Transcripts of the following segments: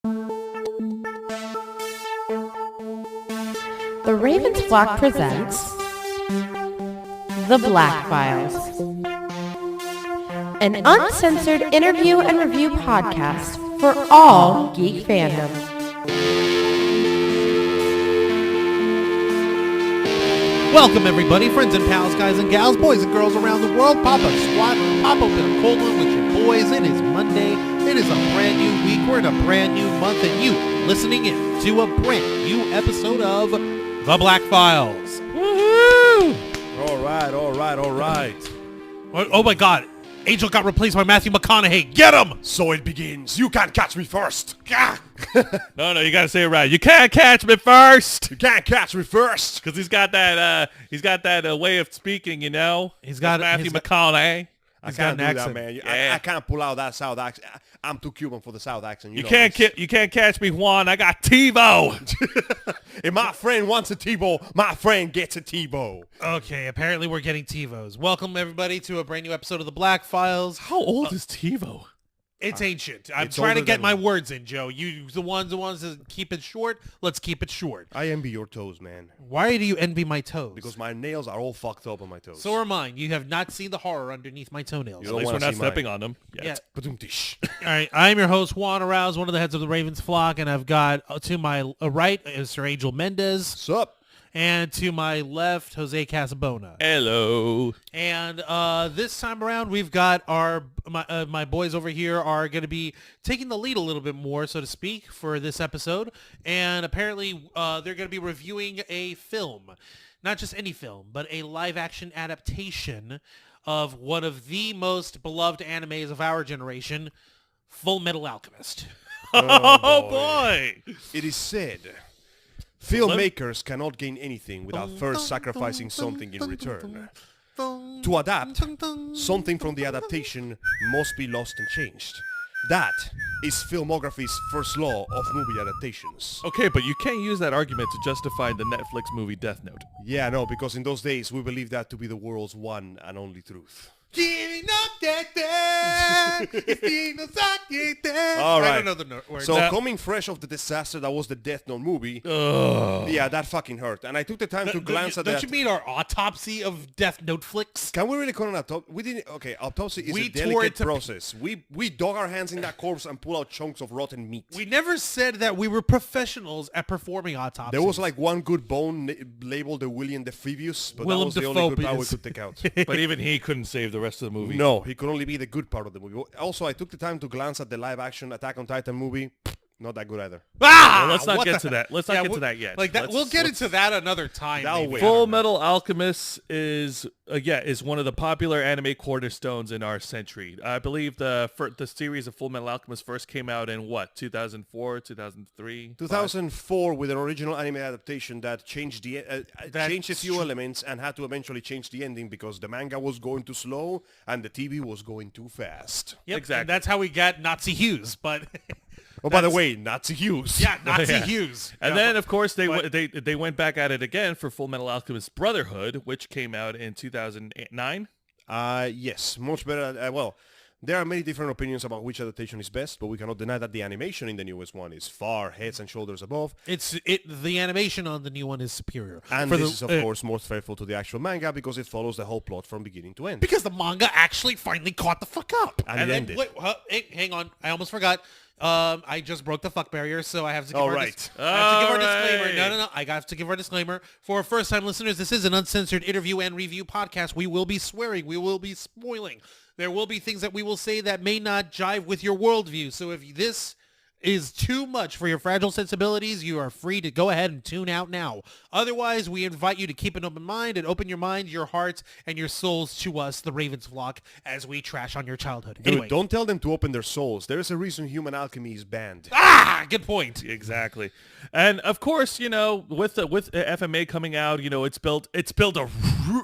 The Ravens Flock presents The Black Files, an uncensored interview and review podcast for all geek fandom. Welcome everybody, friends and pals, guys and gals, boys and girls around the world. Pop a squat, pop open a cold one with your boys. It is Monday. It is a brand new week. We're in a brand new month, and you listening in to a brand new episode of The Black Files. Woohoo! All right. Oh my God. Angel got replaced by Matthew McConaughey. Get him! So it begins. You can't catch me first. No, you gotta say it right. You can't catch me first. You can't catch me first. Because he's got that way of speaking, you know. He's got Matthew McConaughey. I He's can't got an do accent. that, man. Yeah. I can't pull out that South accent. I'm too Cuban for the South accent. You know can't this. you can't catch me, Juan. I got TiVo. If my friend wants a T-bow, my friend gets a T-bow. Okay, apparently we're getting TiVos. Welcome everybody to a brand new episode of The Black Files. How old is TiVo? It's ancient. I'm it's trying to older get than my me. words in, Joe. You the ones that keep it short. Let's keep it short. I envy your toes, man. Why do you envy my toes? Because my nails are all fucked up on my toes. So are mine. You have not seen the horror underneath my toenails. You At don't least we're wanna not see stepping mine. on them. Yet. Yeah. Ba-doom-tish. All right. I'm your host, Juan Arauz, one of the heads of the Ravens flock, and I've got to my right is Sir Angel Mendez, What's up? and to my left, Jose Casabona. Hello. And this time around, we've got my boys over here are going to be taking the lead a little bit more, so to speak, for this episode. And apparently, they're going to be reviewing a film, not just any film, but a live-action adaptation of one of the most beloved animes of our generation, Fullmetal Alchemist. Oh boy. It is said, filmmakers cannot gain anything without first sacrificing something in return. To adapt, something from the adaptation must be lost and changed. That is filmography's first law of movie adaptations. Okay, but you can't use that argument to justify the Netflix movie Death Note. Yeah, no, because in those days we believed that to be the world's one and only truth. All right. I don't know the word. So coming fresh off the disaster that was the Death Note movie, yeah, that fucking hurt. And I took the time to glance at that. Don't you mean our autopsy of Death Note flicks? Can we really call it an autopsy? We didn't. Okay, autopsy is We a tore delicate it to process. We dug our hands in that corpse and pull out chunks of rotten meat. We never said that we were professionals at performing autopsies. There was like one good bone labeled the William Defivius, but Willem that was the only good part we Defopius. could take out. But even he couldn't save the rest of the movie. No, he could only be the good part of the movie. Also, I took the time to glance at the live-action Attack on Titan movie. Not that good either. Well, let's not What get the- to that. Let's not Yeah, get we- to that yet. Like that, Let's- we'll get let's- into that another time. That'll maybe. wait. I don't Full know. Metal Alchemist is one of the popular anime cornerstones in our century. I believe the series of Full Metal Alchemist first came out in what, 2004, 2003? 2004 with an original anime adaptation that changed changed a few elements and had to eventually change the ending because the manga was going too slow and the TV was going too fast. Yep, Exactly. and that's how we got Nazi Hughes. But Oh, by the way, Nazi Hughes. yeah, Nazi Yeah. Hughes. And Yeah, then, of course, they but- they went back at it again for Full Metal Alchemist Brotherhood, which came out in 2009. Yes, much better. Well, there are many different opinions about which adaptation is best, but we cannot deny that the animation in the newest one is far heads and shoulders above. the animation on the new one is superior. And For this the- is, of course, more faithful to the actual manga because it follows the whole plot from beginning to end. because the manga actually finally caught the fuck up. And it then, ended. wait, hang on, I almost forgot. I just broke the fuck barrier, so I have to give All our right. I have to give our All disclaimer. right. No. I have to give our disclaimer. For first-time listeners, this is an uncensored interview and review podcast. We will be swearing. We will be spoiling. There will be things that we will say that may not jive with your worldview. So if this is too much for your fragile sensibilities, you are free to go ahead and tune out now. Otherwise, we invite you to keep an open mind and open your mind, your hearts, and your souls to us, the Ravens flock, as we trash on your childhood. Dude, Anyway. don't tell them to open their souls. There is a reason human alchemy is banned. Good point. Exactly. And of course, with FMA coming out, it's built a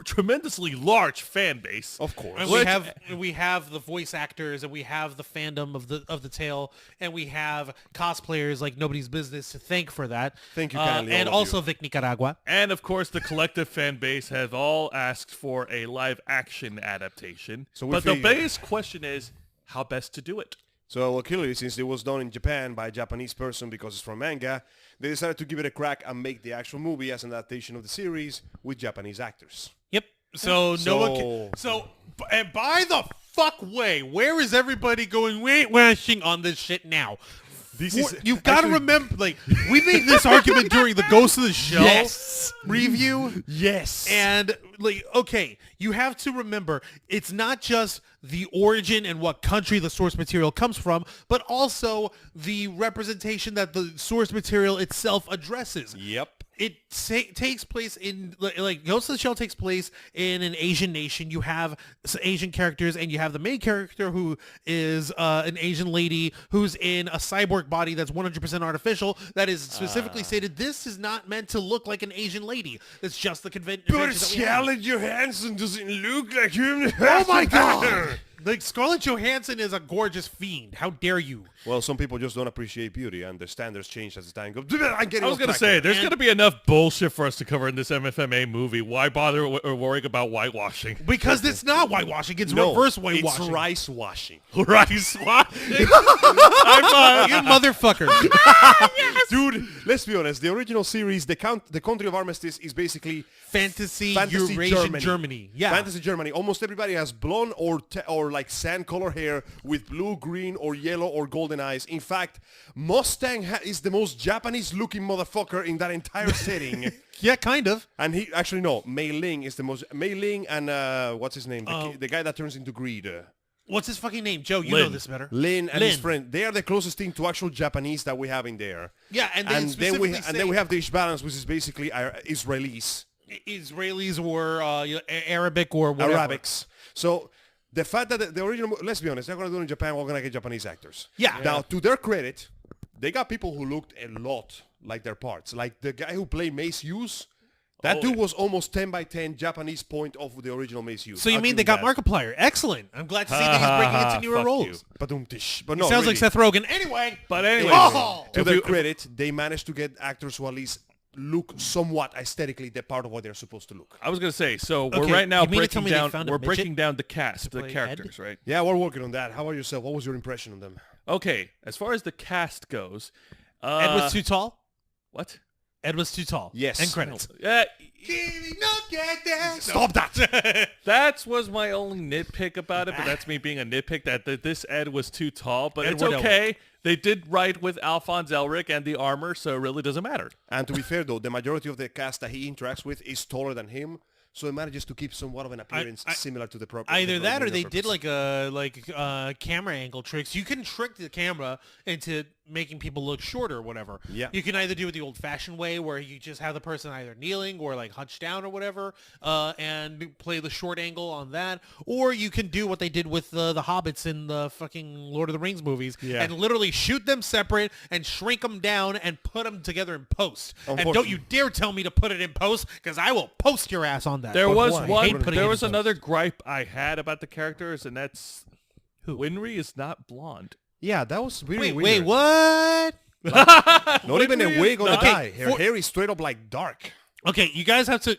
tremendously large fan base. Of course. And we have the voice actors, and we have the fandom of the tale, and we have cosplayers like nobody's business to thank for that. Thank you kindly, and all of also you. Vic Nicaragua. And of course, the collective fan base have all asked for a live action adaptation. So we but the figure- biggest question is how best to do it. So clearly, since it was done in Japan by a Japanese person because it's from manga, they decided to give it a crack and make the actual movie as an adaptation of the series with Japanese actors. Yep. So no one can. So and by the fuck way, where is everybody going whitewashing on this shit now? You've got to remember, like, we made this argument during the Ghost of the Shell review. Yes. And, like, okay, you have to remember, it's not just the origin and what country the source material comes from, but also the representation that the source material itself addresses. Yep. It takes place in, like, Ghost of the Shell takes place in an Asian nation. You have Asian characters, and you have the main character who is an Asian lady who's in a cyborg body that's 100% artificial. That is specifically stated, this is not meant to look like an Asian lady. It's just the convention. But Scarlett Johansson doesn't look like him. Oh my god! Like, Scarlett Johansson is a gorgeous fiend. How dare you? Well, some people just don't appreciate beauty, and their standards change as the time goes. I was going to say, there's going to be enough bullshit for us to cover in this MFMA movie. Why bother worrying about whitewashing? Because it's not whitewashing. It's reverse whitewashing. It's rice washing. Rice washing? You motherfucker. Yes. Dude, let's be honest. The original series, the country of Armistice is basically fantasy Eurasian Germany. Yeah. Fantasy Germany. Almost everybody has blonde or like sand color hair with blue, green, or yellow, or golden eyes. In fact, Mustang is the most Japanese looking motherfucker in that entire setting. Yeah, kind of. And he actually no, Mei Ling is the most. Mei Ling and what's his name? The guy that turns into greed. What's his fucking name? Joe, you Lin. know this better. Lin and his friend. They are the closest thing to actual Japanese that we have in there. Yeah, and then we have the Ish balance, which is basically Israelis. Israelis or Arabic or whatever. Arabics. So the fact that the original, let's be honest, they're going to do it in Japan, we're going to get Japanese actors. Yeah. Now, to their credit, they got people who looked a lot like their parts. Like the guy who played Mace Hughes, that dude was almost 10 by 10 Japanese point of the original Mace Hughes. So you mean they got Markiplier? Excellent. I'm glad to see that he's breaking into newer roles. But no, sounds really. like Seth Rogen. Anyway. To their credit, they managed to get actors who at least look somewhat aesthetically the part of what they're supposed to look. I was going to say, so we're right now breaking down the cast, the play characters, right? Yeah, we're working on that. How about yourself? What was your impression of them? Okay, as far as the cast goes, Ed was too tall? What? Ed was too tall. Yes. And credits. Stop that! That was my only nitpick about it, but that's me being a nitpick that this Ed was too tall, but it's okay. They did write with Alphonse Elric and the armor, so it really doesn't matter. And to be fair, though, the majority of the cast that he interacts with is taller than him, so it manages to keep somewhat of an appearance similar to the proper. Either that, or they did like camera angle tricks. You can trick the camera into making people look shorter or whatever. Yeah. You can either do it the old-fashioned way, where you just have the person either kneeling or like hunched down or whatever, and play the short angle on that, or you can do what they did with the hobbits in the fucking Lord of the Rings movies, and literally shoot them separate and shrink them down and put them together in post. And don't you dare tell me to put it in post, because I will post your ass on that. There was another gripe I had about the characters, and that's Winry is not blonde. Yeah, that was really weird. Wait, what? Not even a wig on a guy. Her hair is straight up like dark. Okay, you guys have to...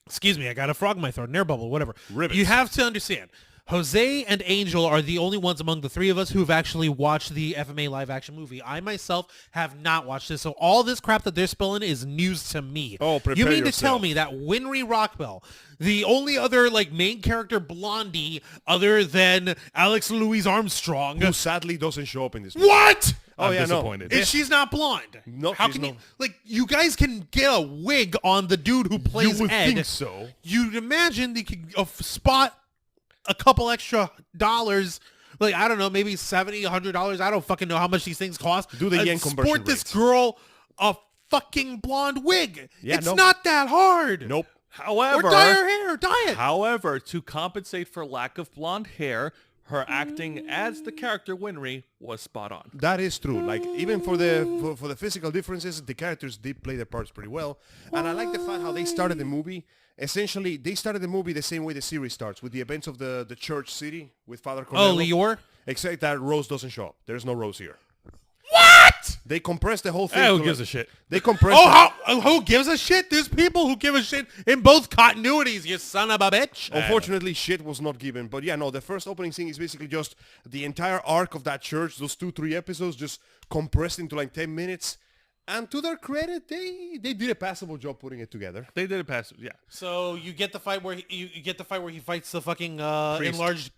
Excuse me, I got a frog in my throat, an air bubble, whatever. Ribbits. You have to understand, Jose and Angel are the only ones among the three of us who have actually watched the FMA live-action movie. I myself have not watched this, so all this crap that they're spilling is news to me. Oh, prepare You mean yourself. to tell me that Winry Rockbell, the only other like main character blondie other than Alex Louise Armstrong, Who sadly doesn't show up in this movie. what? Oh, I'm yeah, disappointed. And she's not blonde. No, How she's can you not. like? You guys can get a wig on the dude who plays You would Ed. think so. You'd imagine they could spot a couple extra dollars. Like, I don't know, maybe $70, $100. I don't fucking know how much these things cost. Do the yen conversion Sport this rate. girl a fucking blonde wig. Yeah, it's no. not that hard. Nope. However, Or dye her hair. Dye it. However, to compensate for lack of blonde hair, her acting as the character Winry was spot on. That is true. Like, even for the physical differences, the characters did play their parts pretty well. And I like the fact how they started the movie. Essentially, they started the movie the same way the series starts, with the events of the church city with Father Cornello. Oh, Lior? Except that Rose doesn't show up. There's no Rose here. What? They compressed the whole thing. Who gives a shit? They compressed. Who gives a shit? There's people who give a shit in both continuities, you son of a bitch. Unfortunately, shit was not given. But yeah, no, the first opening scene is basically just the entire arc of that church, those 2-3 episodes, just compressed into like 10 minutes. And to their credit, they did a passable job putting it together. They did a passable, yeah. So you get the fight where he fights the fucking enlarged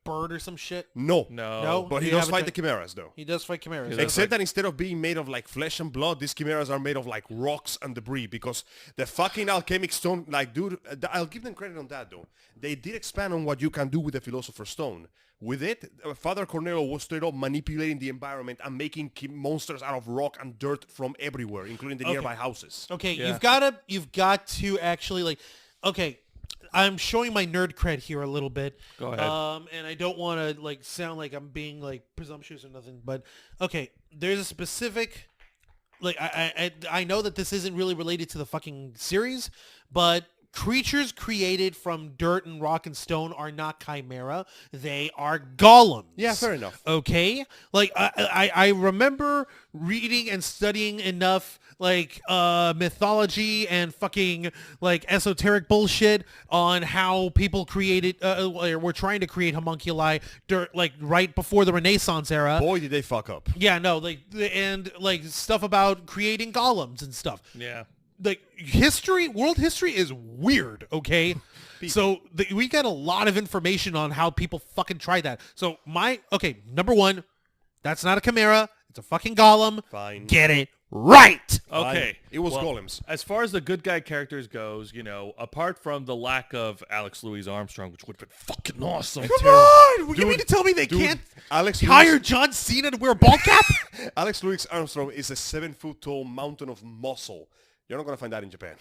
bird or some shit. No. No? But he does fight the chimeras, though. He does fight chimeras. Except that instead of being made of like flesh and blood, these chimeras are made of like rocks and debris because the fucking alchemic stone, like, dude, I'll give them credit on that, though. They did expand on what you can do with the Philosopher's Stone. With it, Father Cornelio was straight up manipulating the environment and making monsters out of rock and dirt from everywhere, including the nearby houses. Okay, Yeah. you've got to actually like, okay, I'm showing my nerd cred here a little bit. Go ahead. And I don't want to like sound like I'm being like presumptuous or nothing, but okay, there's a specific, like I know that this isn't really related to the fucking series, but creatures created from dirt and rock and stone are not chimera. They are golems. Yeah, fair enough. Okay? Like, I remember reading and studying enough, like, mythology and fucking, like, esoteric bullshit on how people created, were trying to create homunculi, like, right before the Renaissance era. Boy, did they fuck up. Yeah, no, like, and, like, stuff about creating golems and stuff. Yeah. Like, world history is weird, okay? So we got a lot of information on how people fucking tried that. So number one, that's not a chimera. It's a fucking golem. Fine. Get it right. Okay. It was golems. As far as the good guy characters goes, you know, apart from the lack of Alex Louis Armstrong, which would have been fucking awesome. Come on! You mean to tell me they can't Alex hire Louis, John Cena to wear a ball cap? Alex Louis Armstrong is a 7-foot-tall mountain of muscle. You're not going to find that in Japan.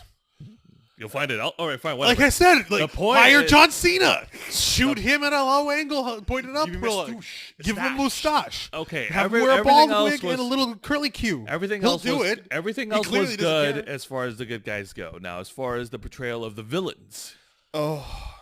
You'll find it out. All right, fine, whatever. Like I said, like, The point hire is- John Cena. Shoot him at a low angle, pointed up. Give him a like, stoosh, a give him a mustache. Okay, Have him every- wear a everything bald else wig was- and a little curly Q. Everything He'll else do was, it. Everything He else clearly was doesn't good care. as far as the good guys go. Now, as far as the portrayal of the villains, Oh,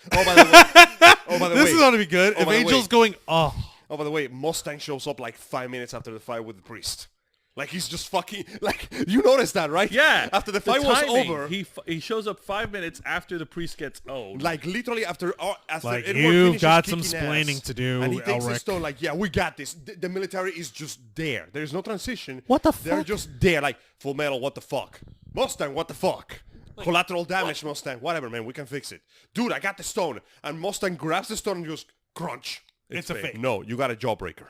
by the way. This is going to be good. Oh, If by the Angel's way. going, Oh, by the way, Mustang shows up like 5 minutes after the fight with the priest. Like, he's just fucking... Like, you noticed that, right? yeah, After the fight was timing, over... he shows up 5 minutes after the priest gets owned. Like, literally after Like, Edward you've finishes got some kicking splaining ass, to do, and he takes the Elric. stone, like, yeah, we got this. The military is just there. There's no transition. What the They're fuck? just there, like, Full Metal, what the fuck? Mustang, what the fuck? Collateral damage, Mustang. Whatever, man, we can fix it. Dude, I got the stone. And Mustang grabs the stone and goes, crunch. It's a fake. No, you got a jawbreaker.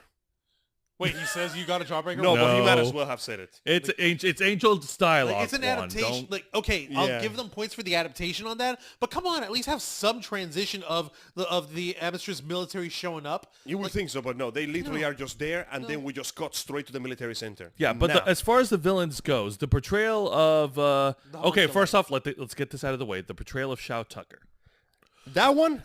wait, he says you got a jawbreaker? No, but he might No. as well have said it. It's Angel dialogue. Like, it's an Juan. adaptation. Don't- Like, okay, Yeah. I'll give them points for the adaptation on that. But come on, at least have some transition of the Amstress military showing up. You would think so, but no, they literally are just there, and then we just cut straight to the military center. Yeah, but Now, as far as the villains goes, the portrayal of okay, first off, let's get this out of the way. The portrayal of Shao Tucker. that one...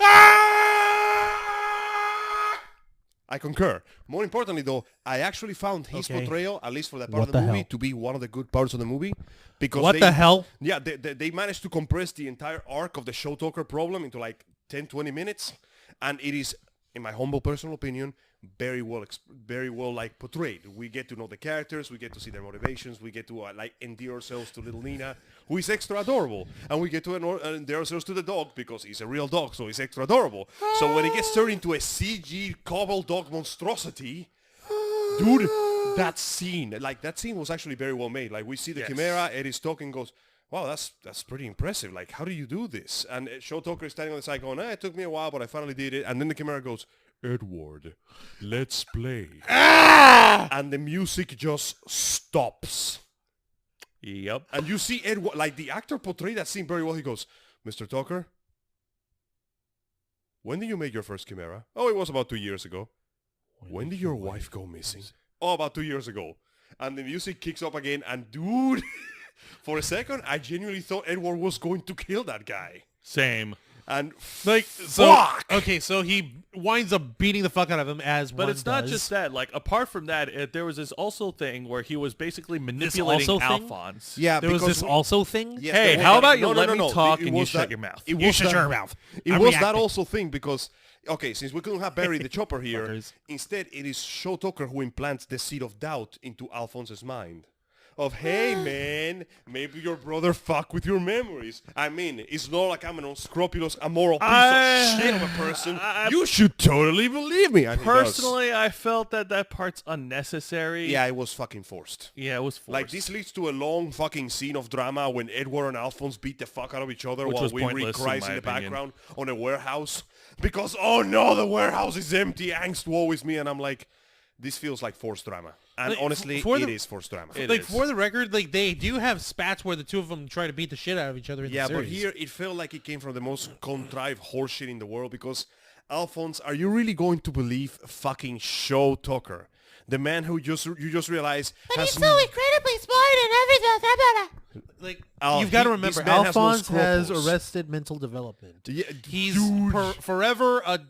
I concur. More importantly, though, I actually found his Okay. portrayal, at least for that part What of the the movie, hell? to be one of the good parts of the movie. Because What the hell? Yeah, they managed to compress the entire arc of the Show Talker problem into like 10, 20 minutes. And it is, in my humble personal opinion, very well like portrayed. We get to know the characters, we get to see their motivations, we get to like endear ourselves to little Nina, who is extra adorable, and we get to endear ourselves to the dog because he's a real dog, so he's extra adorable. So when it gets turned into a CG cobble dog monstrosity, dude, that scene was actually very well made. Like, we see the Yes. Chimera, Eddie's talking, goes, wow, that's pretty impressive. Like, how do you do this? And Show Talker is standing on the side going, it took me a while, but I finally did it. And then the Chimera goes, Edward, let's play. And the music just stops. Yep. And you see Edward, like, the actor portrayed that scene very well. He goes, Mr. Tucker, when did you make your first Chimera? Oh, it was about 2 years ago. When did your wife go missing? Oh, about 2 years ago. And the music kicks up again, and dude, for a second, I genuinely thought Edward was going to kill that guy. Same. And Like, fuck! Okay, so he winds up beating the fuck out of him as But one it's not does. just that. Like, apart from that, there was this also thing where he was basically manipulating also thing? Alphonse. Yeah, There was because this also thing? Yes, Hey, there was how that- about you no, let me talk It and you was shut that- your mouth? It You was shut that- your mouth. It I'm was that reacting. also thing because Okay, since we couldn't have Barry the Chopper here, Fuckers. instead it is Shaw Tucker who implants the seed of doubt into Alphonse's mind. Of, hey man, maybe your brother fuck with your memories. I mean, it's not like I'm an unscrupulous, immoral piece of shit of a person. You should totally believe me. And he does. Personally, I felt that part's unnecessary. Yeah, it was fucking forced. Yeah, it was forced. Like, this leads to a long fucking scene of drama when Edward and Alphonse beat the fuck out of each other Which while was we read pointless, cries in in my the opinion. background on a warehouse. Because, oh no, the warehouse is empty. Angst, woe is me. And I'm like, this feels like forced drama. And Like, honestly, for it the- is forced drama. It Like, is. for the record, like, they do have spats where the two of them try to beat the shit out of each other in Yeah, the but series. here it felt like it came from the most contrived horseshit in the world because, Alphonse, are you really going to believe fucking Shaw Tucker? The man who you just realized has... incredibly smart and everything. Like, Oh, you've got to he- remember, this man has no Alphonse has scruples. arrested mental development. Yeah, He's dude. forever a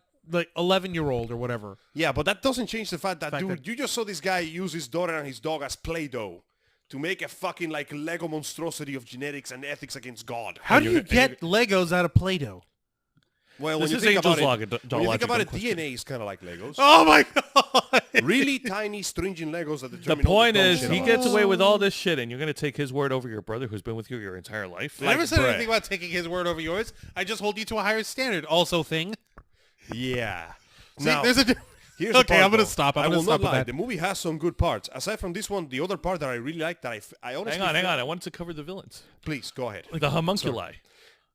11-year-old or whatever. Yeah, but that doesn't change the fact that, Fact dude, that- you just saw this guy use his daughter and his dog as Play-Doh to make a fucking, like, Lego monstrosity of genetics and ethics against God. How do you get Legos out of Play-Doh? Well, This when you is think Angel's about Log, it, don't when you lodge think your about it, dumb question. DNA is kind of like Legos. Oh my god! Really tiny, stringent Legos that The determine all point dumb is, shit he about gets us. away with all this shit, and you're going to take his word over your brother who's been with you your entire life? I never said bruh. anything about taking his word over yours. I just hold you to a higher standard. Also, thing. Yeah. See, Now, there's a. here's the Okay, part, I'm gonna though. stop. I'm I gonna will stop not with lie. that. The movie has some good parts. Aside from this one, the other part that I really like that I honestly... Hang on. I wanted to cover the villains. Please, go ahead. Like the homunculi.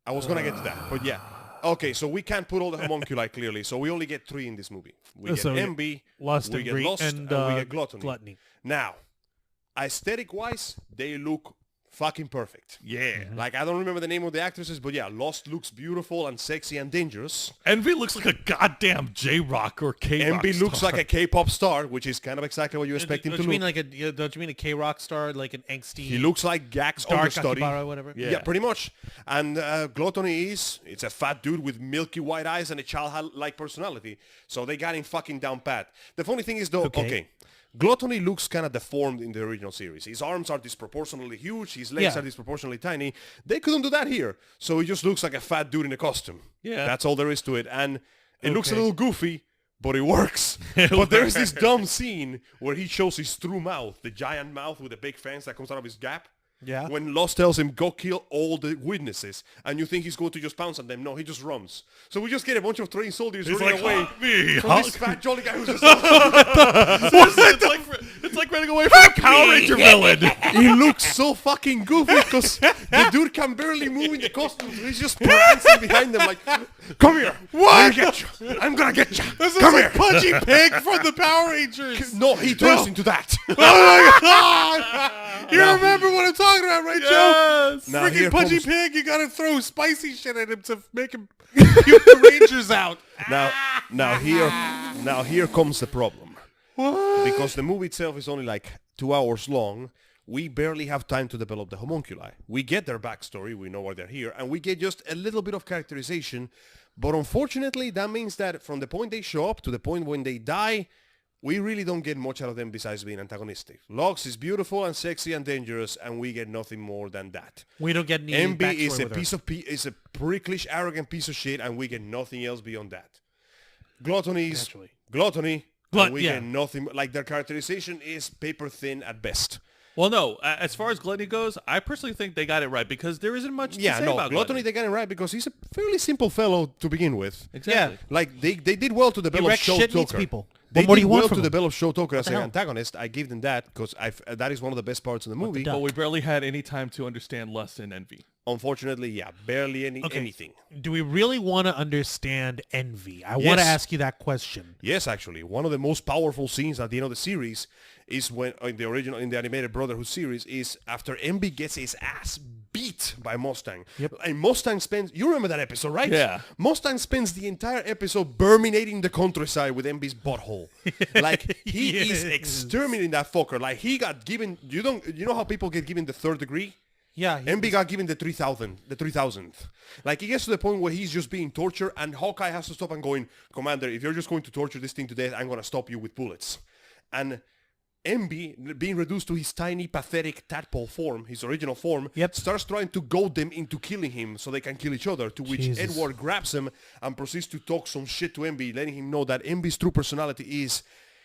I was going to get to that, but yeah. Okay, so we can't put all the homunculi clearly, so we only get 3 in this movie. We get So, envy, Lust we and get greed lust, and, we get gluttony. gluttony. Now, aesthetic-wise, they look fucking perfect. Yeah. Like, I don't remember the name of the actresses, but yeah, Lost looks beautiful and sexy and dangerous. Envy looks like a goddamn J-Rock or K-Rock Envy looks star. like a K-pop star, which is kind of exactly what you expect him Don't to you look. mean like a? Don't you mean a K-rock star, like an angsty? He looks like Gak's dark understudy. Akibara, whatever. Yeah. Yeah, pretty much. And gluttony it's a fat dude with milky white eyes and a childlike personality. So they got him fucking down pat. The funny thing is though, okay, gluttony looks kind of deformed in the original series. His arms are disproportionately huge. His legs Yeah. are disproportionately tiny. They couldn't do that here. So he just looks like a fat dude in a costume. Yeah. That's all there is to it. And it looks a Okay. little goofy, but it works. But there's this dumb scene where he shows his true mouth, the giant mouth with the big fangs that comes out of his gap. Yeah. When Lost tells him, go kill all the witnesses, and you think he's going to just pounce on them. No, he just runs. So we just get a bunch of trained soldiers running away from this fat jolly guy who's just... It's like running away from a Power Ranger villain. He looks so fucking goofy because the dude can barely move in the costume. So he's just prancing behind them like, come here. What? I'm gonna get you. This is Come like here. Pudgy Pig from the Power Rangers. No, he turns into that. You remember what I'm talking about, right, Joe? Yes. Now Freaking here Pudgy comes- Pig, you gotta throw spicy shit at him to make him puke the Rangers out. Now here comes the problem. What? Because the movie itself is only like 2 hours long, we barely have time to develop the homunculi. We get their backstory, we know why they're here, and we get just a little bit of characterization. But unfortunately, that means that from the point they show up to the point when they die, we really don't get much out of them besides being antagonistic. Lox is beautiful and sexy and dangerous, and we get nothing more than that. We don't get any Envy backstory is a with her. piece of is a pricklish, arrogant piece of shit, and we get nothing else beyond that. Gluttony is Naturally. gluttony. Glut- and we yeah. get nothing. Like their characterization is paper thin at best. Well, no. As far as gluttony goes, I personally think they got it right because there isn't much to Yeah, say no, about gluttony they got it right because he's a fairly simple fellow to begin with. Exactly. Like they did well to develop wrecks Show shit, meets Tucker. people. They What more do did you want well from to him? develop Show Tucker as the an hell? antagonist. I give them that because that is one of the best parts of the movie. duck? But we barely had any time to understand lust and envy. Unfortunately, yeah, barely anything. Do we really want to understand envy? I want Yes. to ask you that question. Yes, actually, one of the most powerful scenes at the end of the series is when in the animated Brotherhood series is after Envy gets his ass beat by Mustang. Yep. And Mustang spends, you remember that episode, right? Yeah. Mustang spends the entire episode terminating the countryside with Envy's butthole. Like he is Yes. exterminating that fucker. Like he got given, you know how people get given the 3rd degree? Yeah. Envy got given the 3000th. Like, he gets to the point where he's just being tortured, and Hawkeye has to stop and going, Commander, if you're just going to torture this thing to death, I'm going to stop you with bullets. And Envy, being reduced to his tiny, pathetic tadpole form, his original form, Yep. starts trying to goad them into killing him so they can kill each other, to which Jesus. Edward grabs him and proceeds to talk some shit to Envy, letting him know that Envy's true personality is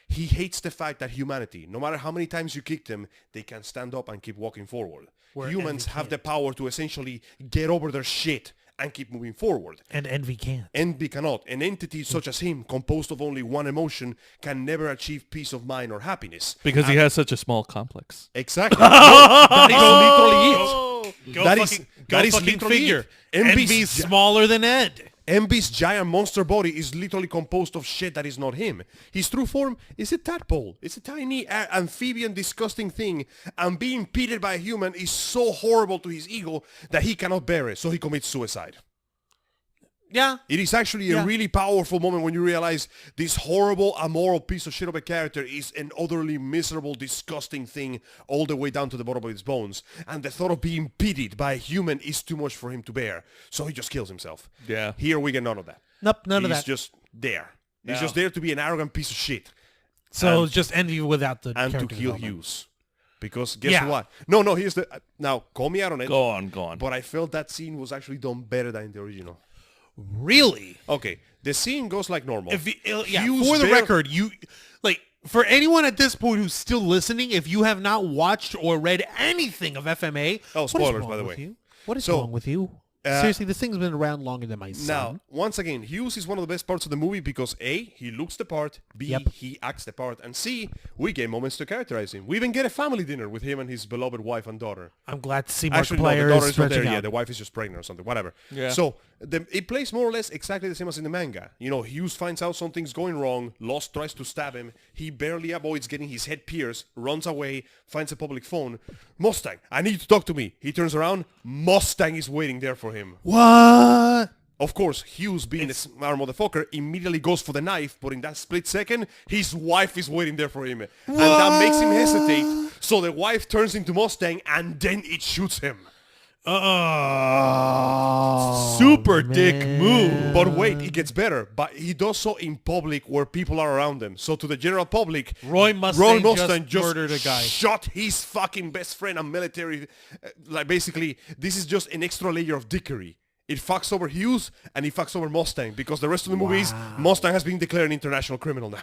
he hates the fact that humanity, no matter how many times you kick them, they can stand up and keep walking forward. Where Humans Envy have the power to essentially get over their shit and keep moving forward. And Envy can't. Envy cannot. An entity such as him, composed of only one emotion, can never achieve peace of mind or happiness. Because he has such a small complex. Exactly. No, that is literally it. Go That fucking, is- go that is fucking literally figure. it. Envy's smaller than Ed. Envy's giant monster body is literally composed of shit that is not him. His true form is a tadpole. It's a tiny amphibian disgusting thing, and being pitted by a human is so horrible to his ego that he cannot bear it, so he commits suicide. Yeah. It is actually a really powerful moment when you realize this horrible, amoral piece of shit of a character is an utterly miserable, disgusting thing all the way down to the bottom of his bones. And the thought of being pitied by a human is too much for him to bear. So he just kills himself. Yeah. Here we get none of that. Nope, none of He's that. just there. He's No. just there to be an arrogant piece of shit. So and- just Envy without the And to character kill development. Hughes. Because guess Yeah. what? No, here's the... now, call me out on it. Go on. But I felt that scene was actually done better than the original. Really? Okay, the scene goes like normal. If you, yeah, Hughes for the bare- record, you like for anyone at this point who's still listening, if you have not watched or read anything of FMA, Oh, what is spoilers, wrong by the with way. you? What is So, wrong with you? Seriously, this thing's been around longer than my Now, son. once again, Hughes is one of the best parts of the movie because A, he looks the part, B, Yep. he acts the part, and C, we get moments to characterize him. We even get a family dinner with him and his beloved wife and daughter. I'm glad to see Actually, no, the Markiplier daughter is is not there stretching yet. out. The wife is just pregnant or something, whatever. Yeah. So, it plays more or less exactly the same as in the manga. You know, Hughes finds out something's going wrong, Lost tries to stab him, he barely avoids getting his head pierced, runs away, finds a public phone. Mustang, I need you to talk to me. He turns around, Mustang is waiting there for him. What? Of course, Hughes, being a smart motherfucker, immediately goes for the knife, but in that split second, his wife is waiting there for him. And that makes him hesitate, so the wife turns into Mustang, and then it shoots him. Super dick move. But wait, it gets better. But he does so in public where people are around him. So to the general public, Roy Mustang just murdered a guy. shot his fucking best friend and military. Like basically, this is just an extra layer of dickery. It fucks over Hughes and he fucks over Mustang because the rest of the movie is Mustang has been declared an international criminal now.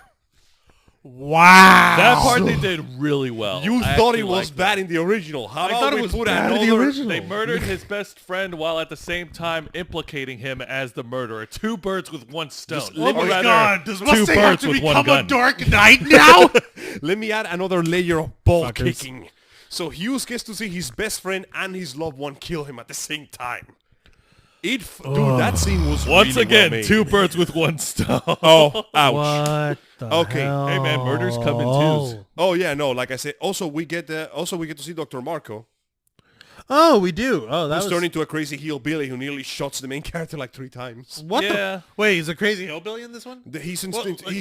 Wow. That part they did really well. You I thought actually it was liked bad in the original. How I about thought it we was put bad in the another- original. They murdered his best friend while at the same time implicating him as the murderer. Two birds with one stone. Oh my Or rather, God! Does two Mustang have birds to with one become a gun. Dark Knight now? Let me add another layer of ball Fuckers. kicking. So Hughes gets to see his best friend and his loved one kill him at the same time. Dude, that scene was Once really again, well made. two birds with one stone. Oh, ouch. What the Okay. hell? Hey man, murders come in twos. Oh yeah, no. Like I said, also we get to see Dr. Marco, Oh, we do. Oh, that who's was... turned into a crazy hillbilly who nearly shots the main character like 3 times. What Yeah. the? Wait, he's a crazy hillbilly in this one? He's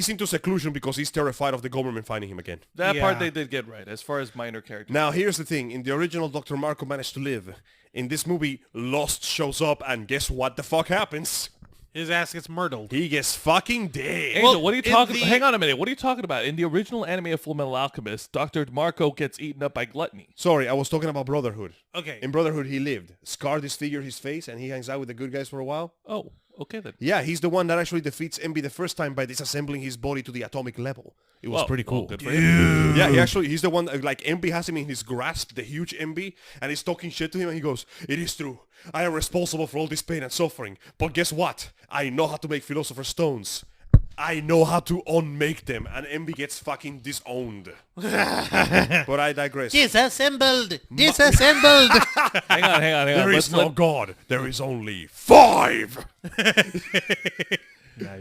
into seclusion because he's terrified of the government finding him again. That Yeah. part they did get right, as far as minor characters. Now here's the thing: in the original, Dr. Marco managed to live. In this movie, Lost shows up, and guess what the fuck happens? His ass gets murdered. He gets fucking dead. Angel, Well, what are you in talking? the- Hang on a minute. What are you talking about? In the original anime of Fullmetal Alchemist, Dr. Marco gets eaten up by gluttony. Sorry, I was talking about Brotherhood. Okay. In Brotherhood, he lived. Scar disfigured his face, and he hangs out with the good guys for a while. Oh, okay then. Yeah, he's the one that actually defeats Envy the first time by disassembling his body to the atomic level. It was Well, pretty cool. well, good for him. Yeah, he's the one, like, Envy has him in his grasp, the huge Envy, and he's talking shit to him, and he goes, "It is true. I am responsible for all this pain and suffering. But guess what? I know how to make Philosopher's Stones. I know how to unmake them." And Envy gets fucking disowned. But I digress. Disassembled! Disassembled! Hang on. There Let's is no let- God. There is only 5.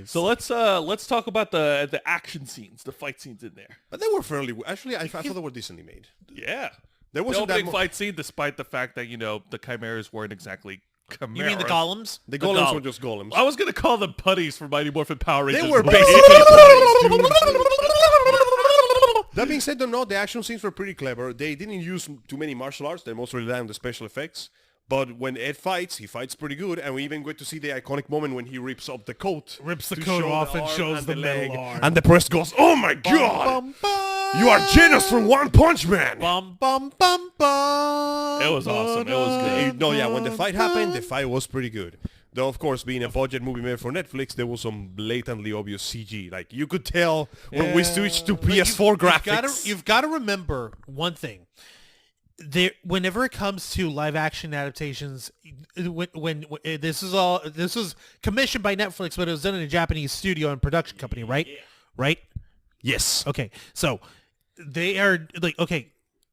So let's talk about the action scenes, the fight scenes in there. But they were fairly... Actually, I thought they were decently made. Yeah. There The wasn't that opening mu- fight scene, despite the fact that, the chimeras weren't exactly chimeras. You mean the golems? The The golems golem. were just golems. I was going to call them putties for Mighty Morphin Power Rangers. They were but- basically putties, dude. That being said, though, no, the action scenes were pretty clever. They didn't use too many martial arts. They mostly relied on the special effects. But when Ed fights, he fights pretty good. And we even get to see the iconic moment when he rips up the coat. Rips the to coat show off and arm shows the leg. metal arm. And the press goes, "Oh my God!" You are Genos from One Punch Man. Bum bum bum bum. It was awesome. It was good. No, yeah, when the fight happened, the fight was pretty good. Though, of course, being a budget movie made for Netflix, there was some blatantly obvious CG. Like, you could tell when we switched to PS4 graphics. You've got to remember one thing. Whenever it comes to live action adaptations, when this was commissioned by Netflix, but it was done in a Japanese studio and production company, right? Right? Yes. Okay, so they are like, okay,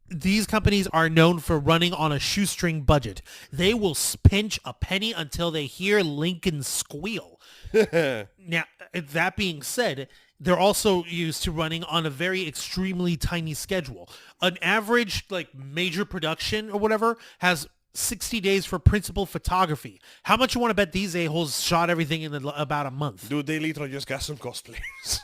these companies are known for running on a shoestring budget. They will pinch a penny until they hear Lincoln squeal. Now, that being said, they're also used to running on a very extremely tiny schedule. An average, like, major production or whatever has 60 days for principal photography. How much you want to bet these a-holes shot everything in about a month? Dude, they literally just got some cosplayers.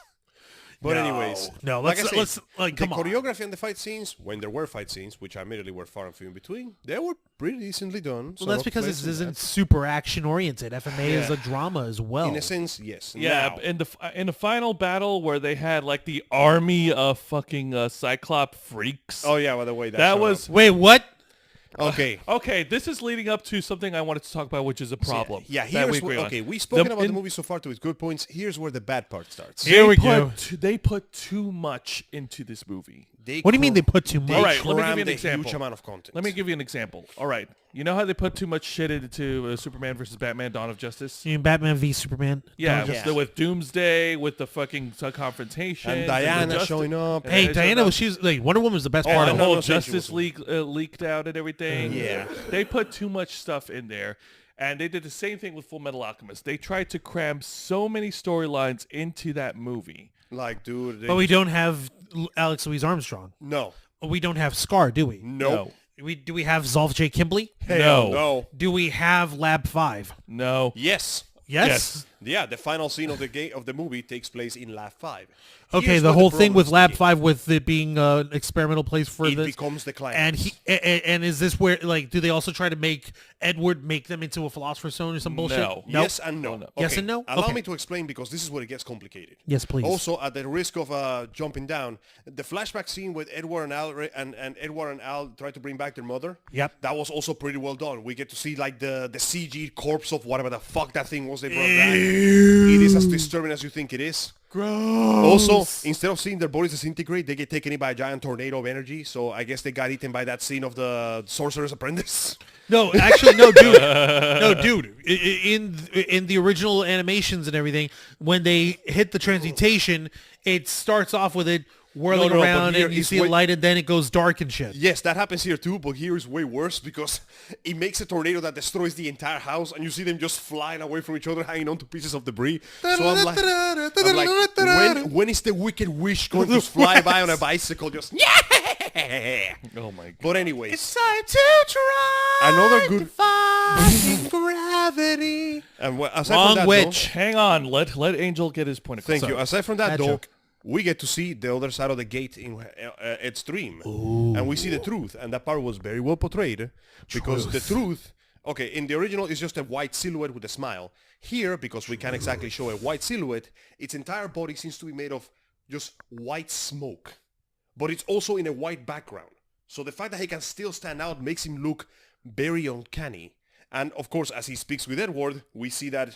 But anyways, No, like I let's said, come the on. choreography and the fight scenes, when there were fight scenes, which admittedly were far and few in between, they were pretty decently done. Well, that's because this isn't super action-oriented. FMA is a drama as well. In a sense, yes. Yeah, Now, in the final battle where they had like the army of fucking Cyclop freaks. oh yeah, by the way, that was Wait, what? okay. okay. This is leading up to something I wanted to talk about, which is a problem. Yeah, that here's we agree on. okay. We've spoken about the in- movie so far to its good points. Here's where the bad part starts. Here we They go. They put too much into this movie. What do you mean they put too much? All right, let me give you crammed an a example. huge amount of content. Let me give you an example. All right, you know how they put too much shit into Superman versus Batman: Dawn of Justice? You mean Batman v Superman? Yeah, Yeah. with Doomsday, with the fucking confrontation, And Diana showing up. and Hey, Diana Diana was she's like Wonder Woman was the best Oh, part the of no, it. whole no, saying she Justice wasn't. League leaked out and everything. Yeah. They put too much stuff in there. And they did the same thing with Fullmetal Alchemist. They tried to cram so many storylines into that movie. Like, dude. But we don't have Alex Louise Armstrong. No. We don't have Scar, do we? No. Do we have Zolf J. Kimbley? No. No. Do we have Lab 5? No. Yes. Yes. Yeah, the final scene of the movie takes place in Lab 5. Okay, Here's the where whole problem thing with Lab begins. 5 with it being an experimental place for It this. becomes the climax. And is this where, like, do they also try to make Edward make them into a Philosopher's Stone or some bullshit? No. Nope. Yes and no. no. Yes and no? Allow Okay. me to explain because this is where it gets complicated. Yes, please. Also, at the risk of jumping down, the flashback scene with Edward and Al and Edward and Al try to bring back their mother. Yep. That was also pretty well done. We get to see like the CG corpse of whatever the fuck that thing was they brought back. It is as disturbing as you think it is. Gross. Also, instead of seeing their bodies disintegrate, they get taken in by a giant tornado of energy. So I guess they got eaten by that scene of the Sorcerer's Apprentice. No, actually, no, dude. No, dude. In the original animations and everything, when they hit the transmutation, it starts off with it whirling No, but around here and you it's see a way- light and then it goes dark and shit. Yes, that happens here too, but here is way worse because it makes a tornado that destroys the entire house and you see them just flying away from each other, hanging on to pieces of debris. So I'm like, when is the Wicked Wish going to fly by on a bicycle just... Oh my god. But anyways, Time to try another good... gravity. And aside Wrong from that, witch. Hang on. Let Angel get his point across. Thank you. Aside from that, Bad though, joke. we get to see the other side of the gate in its dream. And we see the truth. And that part was very well portrayed. Because the truth, okay, in the original, it's just a white silhouette with a smile. Here, because we can't exactly show a white silhouette, its entire body seems to be made of just white smoke. But it's also in a white background. So the fact that he can still stand out makes him look very uncanny. And of course, as he speaks with Edward, we see that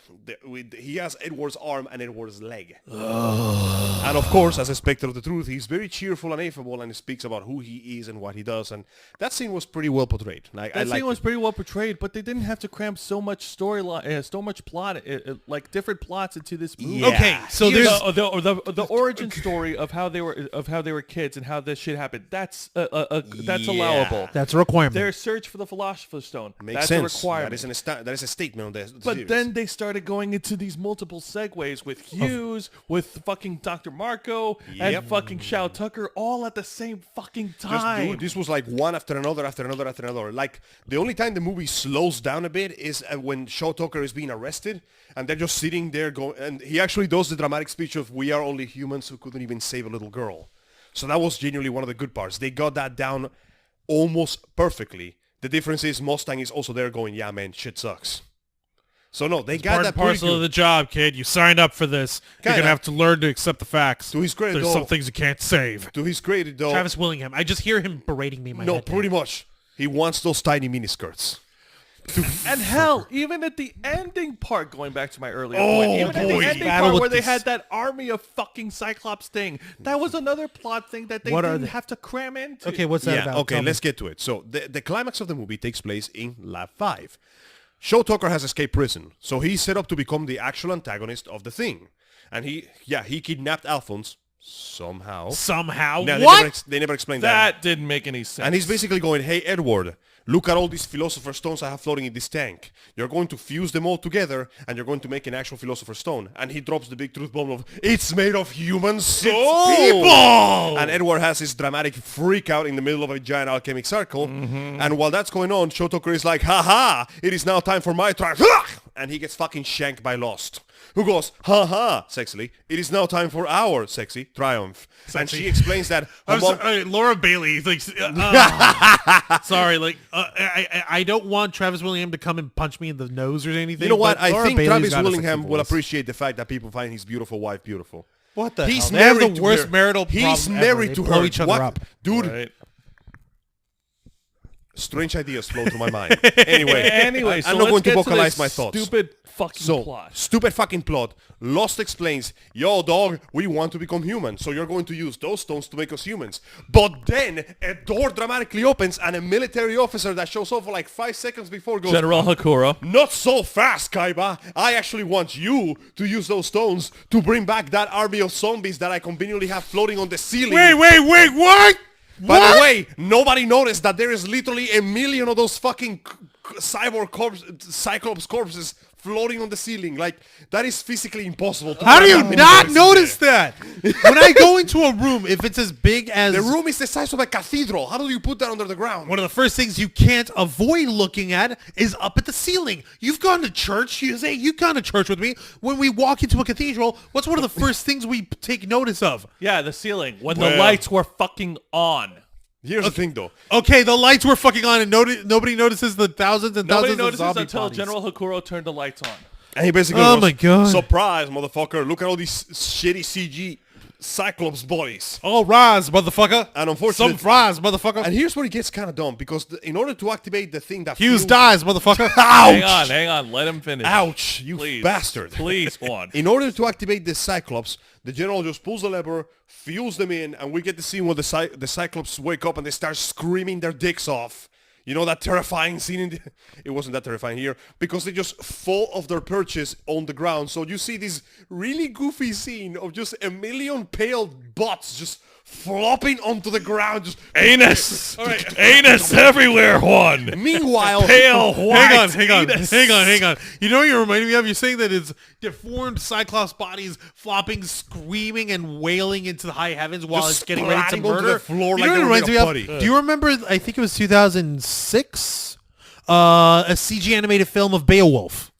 he has Edward's arm and Edward's leg. And of course, as a specter of the truth, he's very cheerful and affable, and he speaks about who he is and what he does. And that scene was pretty well portrayed. That scene was pretty well portrayed, but they didn't have to cram so much storyline, so much plot, like different plots into this movie. Yeah. Okay, so Here's there's the origin story of how they were kids and how this shit happened. That's allowable. that's a requirement. Their search for the Philosopher's Stone. Makes that's sense. a requirement. That is a statement on the But series. then they started going into these multiple segues with Hughes, with fucking Dr. Marco, Yep. and fucking Shao Tucker, all at the same fucking Just, time. dude, this was like one after another, after another, after another. Like, the only time the movie slows down a bit is when Shaw Tucker is being arrested, and they're just sitting there going, and he actually does the dramatic speech of, "We are only humans who couldn't even save a little girl." So that was genuinely one of the good parts. They got that down almost perfectly. The difference is Mustang is also there going, "Yeah, man, shit sucks." So no, they It's got part that and pretty parcel of good. the job, kid. You signed up for this. You're Kinda. gonna have to learn to accept the facts. To his credit, There's though- some things you can't save. To his credit, though, Travis Willingham. I just hear him berating me in my no, head now. pretty much, he wants those tiny miniskirts. And hell, even at the ending part, going back to my earlier Oh, point, even at boy. the ending Battle part with where they this- had that army of fucking Cyclops thing, that was another plot thing that they What are didn't they? have to cram into. Okay, what's that Yeah, about? okay, Tell me. let's get to it. So the climax of the movie takes place in Lab 5. Show Tucker has escaped prison, so he's set up to become the actual antagonist of the thing. And he kidnapped Alphonse somehow. Somehow. Now, What? They never explained that. That didn't make any sense. And he's basically going, hey, Edward, look at all these Philosopher's Stones I have floating in this tank. You're going to fuse them all together, and you're going to make an actual Philosopher's Stone. And he drops the big truth bomb of, it's made of human souls! People! And Edward has his dramatic freak out in the middle of a giant alchemic circle. And while that's going on, Shotoker is like, haha, it is now time for my triumph. And he gets fucking shanked by Lost. Who goes, haha, sexily, it is now time for our sexy triumph. And she explains that Laura Bailey. Like, sorry, like I don't want Travis Willingham to come and punch me in the nose or anything. you know what? but I Laura think Bailey's Travis got a sexy Willingham will voice. appreciate the fact that people find his beautiful wife beautiful. What the He's hell? They have married the to worst her. marital He's problem ever. married They to blow her. each other What? up. Dude, Right. strange ideas flow through my mind. Anyway, Anyway, so I'm not going let's to get vocalize this my thoughts. Stupid fucking So, plot. stupid fucking plot. Lost explains, yo, dog, we want to become human, so you're going to use those stones to make us humans. But then a door dramatically opens and a military officer that shows up for like 5 seconds before goes, General Hakuro. not so fast, Kaiba. I actually want you to use those stones to bring back that army of zombies that I conveniently have floating on the ceiling. Wait, what? By the way, nobody noticed that there is literally a million of those fucking Cyclops corpses floating on the ceiling. Like, that is physically impossible. How do you find not many notice that? When I go into a room, if it's as big as The room is the size of a cathedral. How do you put that under the ground? one of the first things you can't avoid looking at is up at the ceiling. You've gone to church. You've gone to church with me. When we walk into a cathedral, what's one of the first things we take notice of? Yeah, the ceiling. When Well- the lights were fucking on. Here's the thing, though. Okay, the lights were fucking on, and nobody notices the thousands and Nobody thousands of notices zombie until bodies. General Hakuro turned the lights on. And he basically Oh goes, my God. surprise, motherfucker. Look at all these shitty CG Cyclops bodies. All rise, motherfucker. And unfortunately- some fries, motherfucker. And here's where it gets kind of dumb, because in order to activate the thing that Hughes fuels- dies, motherfucker. Hang on. Let him finish. Ouch, you Please. bastard. Please, Juan. In order to activate the Cyclops, the general just pulls the lever, fuels them in, and we get the scene where the Cyclops wake up and they start screaming their dicks off. You know that terrifying scene? It wasn't that terrifying here, because they just fall off their perches on the ground. So you see this really goofy scene of just a million pale butts just flopping onto the ground. Just Anus! Anus everywhere, Juan! Meanwhile, Pale white Hang on. anus. You know what you're reminding me of? You're saying that it's deformed Cyclops bodies flopping, screaming, and wailing into the high heavens while Just it's getting ready to splatting onto murder. the floor You like know they what were it reminds made me of of? putty. Do you remember, I think it was 2006, a CG animated film of Beowulf?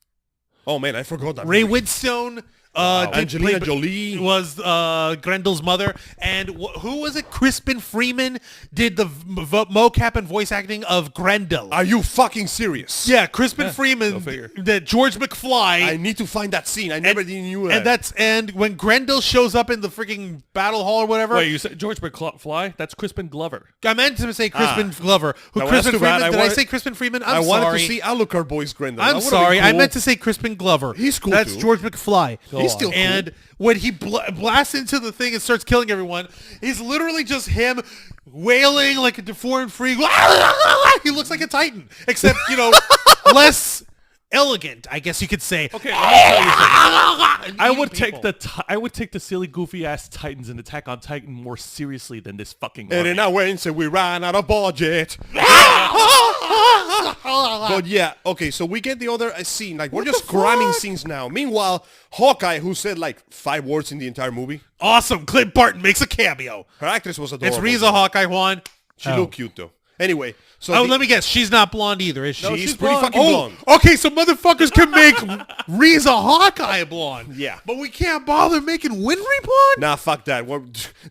oh man, I forgot that. Ray movie. Winstone. Angelina Jolie. was Grendel's mother, and who was it? Crispin Freeman did the mocap and voice acting of Grendel. Are you fucking serious? Yeah, Crispin Freeman, figure. that George McFly. I need to find that scene. I never even knew that. And when Grendel shows up in the freaking battle hall or whatever, Wait, you said George McFly? That's Crispin Glover. I meant to say Crispin Glover. No, that's Crispin too bad. Freeman? Did I wanted- say Crispin Freeman? I I'm wanted sorry. to see Alucard Boys Grendel. I'm sorry. I meant to say Crispin Glover. He's cool, That's too. George McFly. He's still cool. And when he blasts into the thing and starts killing everyone, he's literally just him wailing like a deformed freak. He looks like a Titan, except, less elegant, I guess you could say. Okay, let me tell you something. I Evil would take people. I would take the silly goofy ass Titans in Attack on Titan more seriously than this fucking And army. then I went and said, we ran out of budget. But yeah, okay, so we get the other scene. Like, we're just cramming scenes now. Meanwhile, Hawkeye, who said like 5 words in the entire movie, Awesome. Clint Barton makes a cameo. her actress was adorable. It's Riza Hawkeye, Juan. She looked cute, though. Anyway, so Oh, the- let me guess. She's not blonde either, is she? she's she's pretty blonde. fucking blonde. Okay, so motherfuckers can make Riza Hawkeye blonde. Yeah. But we can't bother making Winry blonde? Nah, fuck that.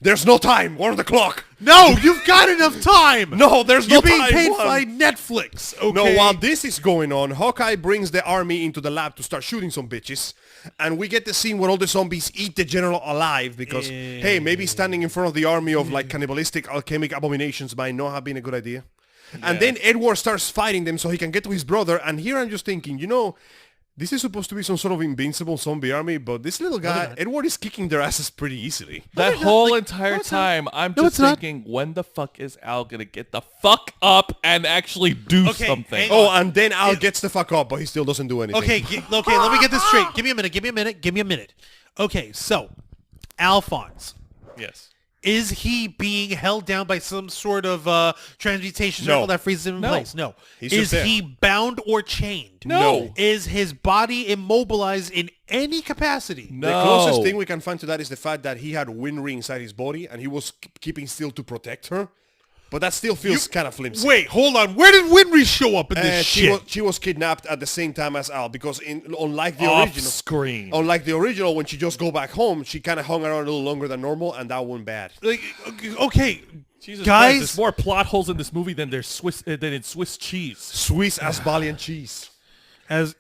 There's no time. We're on the clock. No, you've got enough time. No, there's no You're being time, paid Juan. by Netflix. Okay. No, while this is going on, Hawkeye brings the army into the lab to start shooting some bitches. And we get the scene where all the zombies eat the general alive because, hey, maybe standing in front of the army of like cannibalistic alchemic abominations might not have been a good idea. And then Edward starts fighting them so he can get to his brother. And here I'm just thinking, this is supposed to be some sort of invincible zombie army, but this little guy, Edward, is kicking their asses pretty easily. That whole entire time, I'm just thinking, when the fuck is Al gonna get the fuck up and actually do something? hang Oh, and then Al gets the fuck up, but he still doesn't do anything. Okay, let me get this straight. Give me a minute. Okay, so, Alphonse, Yes. is he being held down by some sort of transmutation No. circle that freezes him in place? No. He's Is just there. he bound or chained? No. Is his body immobilized in any capacity? No. The closest thing we can find to that is the fact that he had Winry inside his body and he was keeping still to protect her. But that still feels kind of flimsy. Wait, hold on. Where did Winry show up in this shit? She was kidnapped at the same time as Al because unlike the Off original, screen. unlike the original, when she just go back home, she kind of hung around a little longer than normal, and that went bad. Like, okay, Jesus guys. Christ, there's more plot holes in this movie than in Swiss cheese. Swiss as Valiant cheese. As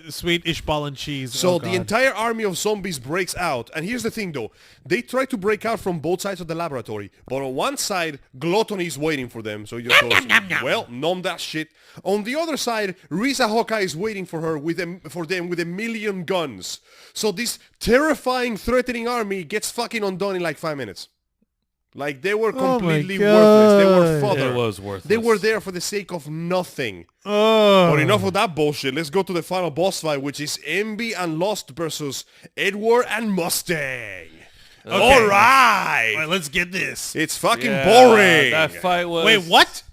Swedish ball and cheese. So Oh, the God. entire army of zombies breaks out. And here's the thing, though. They try to break out from both sides of the laboratory. But on one side, Gluttony is waiting for them. So he just goes, well, nom that shit. On the other side, Risa Hawkeye is waiting for them with 1,000,000 guns. So this terrifying, threatening army gets fucking undone in like 5 minutes. Like, they were completely worthless. They were fodder. It was worthless. They were there for the sake of nothing. Oh. But enough of that bullshit. Let's go to the final boss fight, which is Envy and Lost versus Edward and Mustang. All right. All right, let's get this. It's fucking Yeah, boring. That fight was... Wait, what?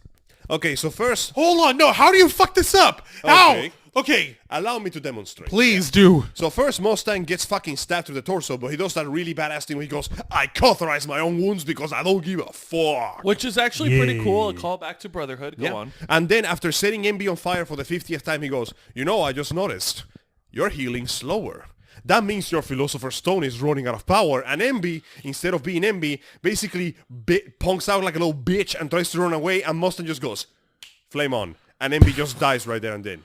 Okay, so first, Hold on. No, how do you fuck this up? How? Okay. Okay, allow me to demonstrate. please do. So first, Mustang gets fucking stabbed through the torso, but he does that really badass thing where he goes, I cauterize my own wounds because I don't give a fuck. Which is actually pretty cool. A callback to Brotherhood. Go on. And then after setting Envy on fire for the 50th time, he goes, I just noticed. You're healing slower. That means your Philosopher's Stone is running out of power. And Envy, instead of being Envy, basically punks out like a little bitch and tries to run away. And Mustang just goes, flame on. And Envy just dies right there and then.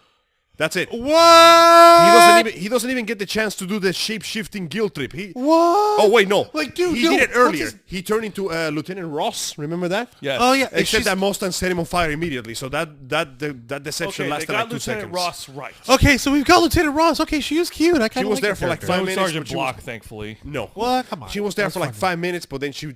That's it. What? He doesn't even get the chance to do the shape-shifting guilt trip. What? Oh, wait, no. Like, dude, he no, did it what's earlier. his- He turned into Lieutenant Ross. Remember that? Yes. Oh, yeah. Except that Mustang set him on fire immediately. So that deception Okay, they lasted got like 2 Lieutenant seconds. Ross right. Okay, so we've got Lieutenant Ross. Okay, she was cute. I kind She of was there for like 5 No minutes. Sergeant but she was- Block, thankfully. No. What? Come on. She was there That's for like fine. 5 minutes, but then she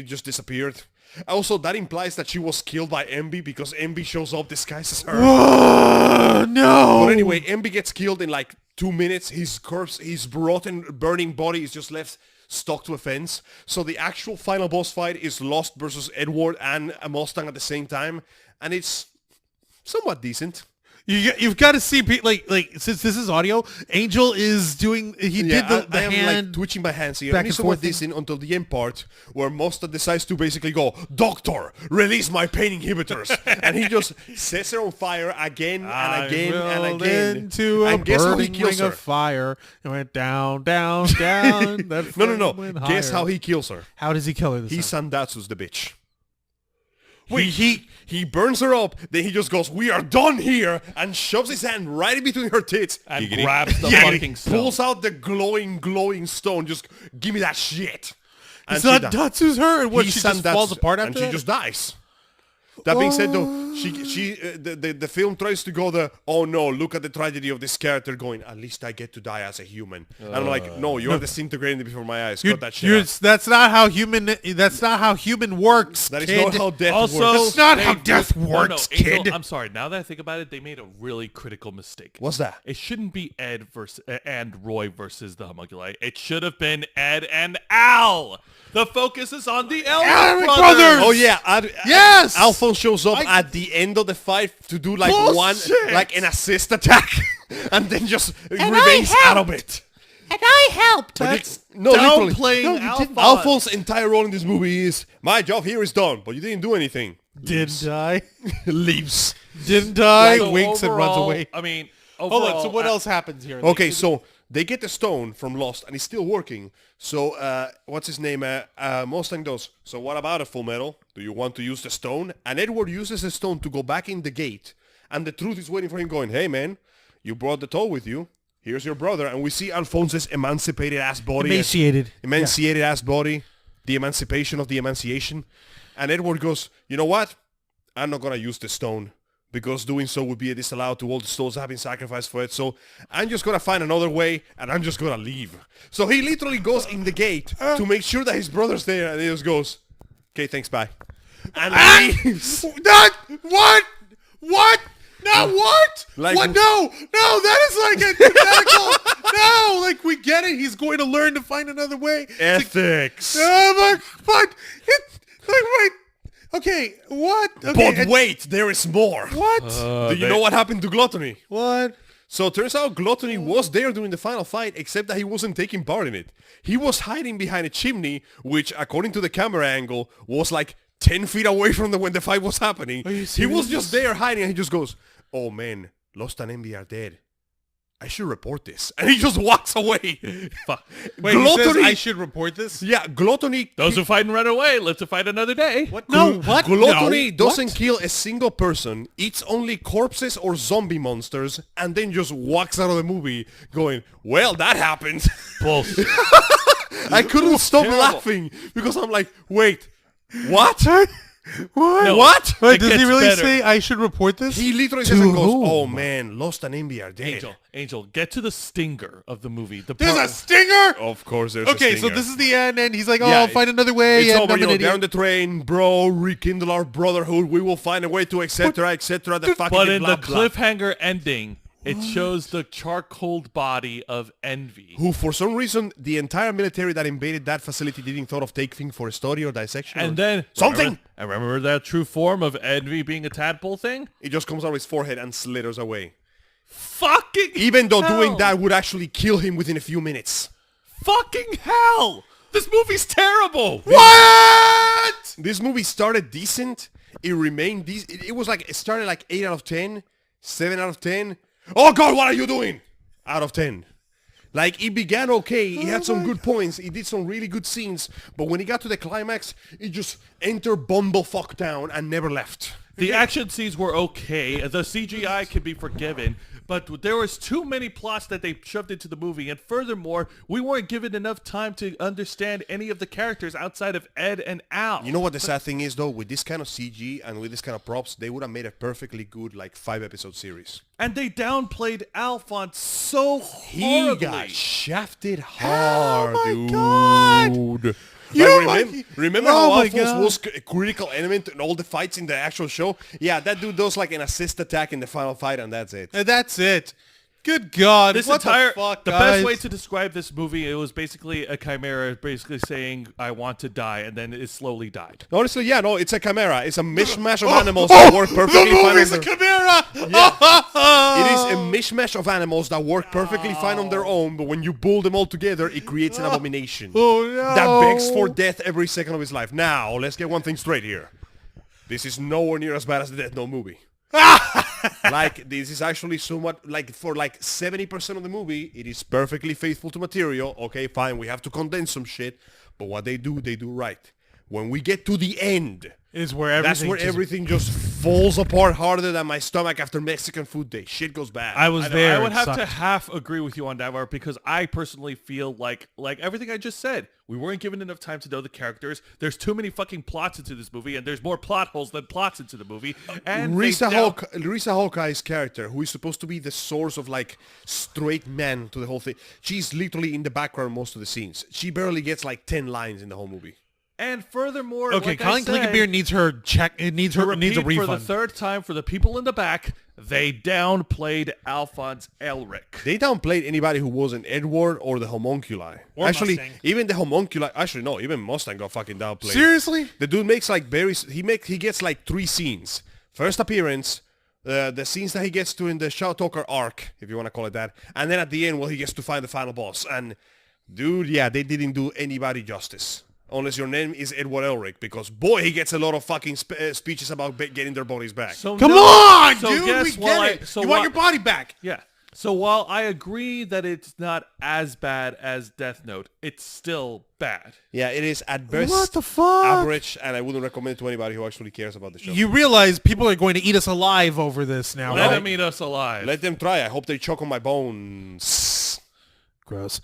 just disappeared. Also, that implies that she was killed by Envy because Envy shows up disguised as her. No. But anyway, Envy gets killed in like 2 minutes. His corpse, his rotten, burning body is just left stuck to a fence. So the actual final boss fight is Lost versus Edward and a Mustang at the same time. And it's somewhat decent. You've got to see, like, since this is audio, Angel is doing, he did the I am hand. like twitching my hands here. back Only and somewhat forth thing. decent until the end part where Mustang decides to basically go, Doctor, release my pain inhibitors. And he just sets her on fire again and again and again. Into a And guess how he burning kills ring her? of fire. It went down, down, down. That No. flame went Guess higher. how he kills her. How does he kill her this He time? Sandatsu's the bitch. Wait, He burns her up, then he just goes, we are done here, and shoves his hand right in between her tits. And Giggity. grabs the Giggity. fucking stone. Pulls out the glowing stone. Just give me that shit. And it's she not dies. Datsu's her, and what, He she just Sandatsu, falls apart after and that? she just dies. That being said, though, the film tries to go oh no, look at the tragedy of this character going, at least I get to die as a human. And I'm like, no, you're disintegrating before my eyes. Cut that shit out. That's not how human works, That is kid. not how death Also, works. That's not they how did- death no, works, Angel, kid. I'm sorry. Now that I think about it, they made a really critical mistake. What's that? It shouldn't be Ed versus and Roy versus the homunculi. It should have been Ed and Al. The focus is on the Elric brothers! Oh yeah, Yes! Alphonse shows up at the end of the fight to do like Bullshit! like an assist attack, and then just I remains out of helped. it. And I helped. That's No, literally. downplaying No, you didn't. Alphonse. Alphonse's entire role in this movie is my job here is done, but you didn't do anything. Didn't die. Leaves. Didn't die. So winks and runs overall- away. I mean, Hold overall, on. So what else happens here? Okay, so they get the stone from Lost, and it's still working. So, what's his name? Mustang goes, so what about it, Fullmetal? Do you want to use the stone? And Edward uses the stone to go back in the gate. And the truth is waiting for him going, hey, man, you brought the toll with you. Here's your brother. And we see Alphonse's emancipated-ass body. Emaciated-ass body. The emancipation of the emaciation. And Edward goes, you know what? I'm not going to use the stone. Because doing so would be a disallow to all the souls that have been sacrificed for it. So I'm just going to find another way, and I'm just going to leave. So he literally goes in the gate to make sure that his brother's there, and he just goes, okay, thanks, bye. And leaves. What? No, what? Like- what? No, that is like a medical. No, like we get it. He's going to learn to find another way. Ethics. But wait. Okay, what? Okay, But wait, there is more. what? Do you know what happened to Gluttony? What? So it turns out Gluttony was there during the final fight, except that he wasn't taking part in it. He was hiding behind a chimney, which, according to the camera angle, was like 10 feet away from when the fight was happening. Are you He was serious? just there hiding, and he just goes, oh man, Lost and Envy are dead. I should report this. And he just walks away. Fuck. Wait, he says Gluttony- I should report this? Yeah, Gluttony... Those who fight and run away live to fight another day. What? No, what? Gluttony No. doesn't What? kill a single person, eats only corpses or zombie monsters, and then just walks out of the movie going, well, that happened. Bullshit. I couldn't stop terrible. laughing because I'm like, wait, what? What? No. What? Wait, It does he gets really better. say I should report this? He literally says To and goes, whom? oh man, Lost and Envy are dead. Angel, get to the stinger of the movie. There's a stinger? Of course there's Okay, a so stinger. this is the end, and he's like, oh, Yeah, I'll find another way, It's and over, I'm an they're idiot. on the train, bro, rekindle our brotherhood, we will find a way to etc, etc, the fucking But in blah, the blah. cliffhanger ending, it shows the charcoal body of Envy. Who, for some reason, the entire military that invaded that facility didn't thought of taking for a study or dissection. And or then something! Remember that true form of Envy being a tadpole thing? It just comes out of his forehead and slithers away. Fucking Even though hell. doing that would actually kill him within a few minutes. Fucking hell! This movie's terrible! What? This movie started decent. It remained decent. It was like, it started like 8 out of 10, 7 out of 10. Oh God, what are you doing? Out of 10. Like, it began okay. It had some good points. It did some really good scenes. But when it got to the climax, it just entered bumblefuck down and never left. The action scenes were okay. The CGI can be forgiven. But there was too many plots that they shoved into the movie. And furthermore, we weren't given enough time to understand any of the characters outside of Ed and Al. You know what the sad thing is, though? With this kind of CG and with this kind of props, they would have made a perfectly good, like, 5-episode series. And they downplayed Alphonse so He horribly. got shafted hard, my dude. God. Like, You remember oh how my Alphonse God. was a critical element in all the fights in the actual show? Yeah, that dude does like an assist attack in the final fight, and that's it. And that's it. Good God. This what entire the fuck, the guys? best way to describe this movie, it was basically a chimera basically saying I want to die, and then it slowly died. Honestly, yeah, no, it's a chimera. It's a mishmash of animals that work perfectly the fine. movie's On a their, chimera! it is a mishmash of animals that work perfectly fine on their own, but when you pull them all together, it creates an abomination. Oh, no. That begs for death every second of his life. Now, let's get one thing straight here. This is nowhere near as bad as the Death Note movie. Like, this is actually somewhat, like, for like 70% of the movie, it is perfectly faithful to material. Okay, fine, we have to condense some shit, but what they do right. When we get to the end, Is where that's where everything just falls apart harder than my stomach after Mexican food day. Shit goes bad. I was there. I would it have to sucked. half agree with you on that part because I personally feel like everything I just said, we weren't given enough time to know the characters. There's too many fucking plots into this movie, and there's more plot holes than plots into the movie. And Risa Hawkeye's character, who is supposed to be the source of like straight man to the whole thing, she's literally in the background most of the scenes. She barely gets like 10 lines in the whole movie. And furthermore, Okay, like Colleen I said, Clinkenbeard needs her check. It needs her needs a repeat for the refund. third time for the people in the back, they downplayed Alphonse Elric. They downplayed anybody who wasn't Edward or the homunculi. Or Actually, Mustang. even the homunculi. Actually, no, even Mustang got fucking downplayed. Seriously? The dude makes like he gets like 3 scenes. First appearance, the scenes that he gets to in the Shao Talker arc, if you want to call it that, and then at the end, well, he gets to find the final boss. And dude, yeah, they didn't do anybody justice. Unless your name is Edward Elric, because boy, he gets a lot of fucking speeches about getting their bodies back. So Come no- on, so dude. guess We while get it. so you want while- your body back. Yeah. So while I agree that it's not as bad as Death Note, it's still bad. Yeah, it is at best What the fuck? average, and I wouldn't recommend it to anybody who actually cares about the show. You realize people are going to eat us alive over this now, Let right? them eat us alive. Let them try. I hope they choke on my bones. Gross.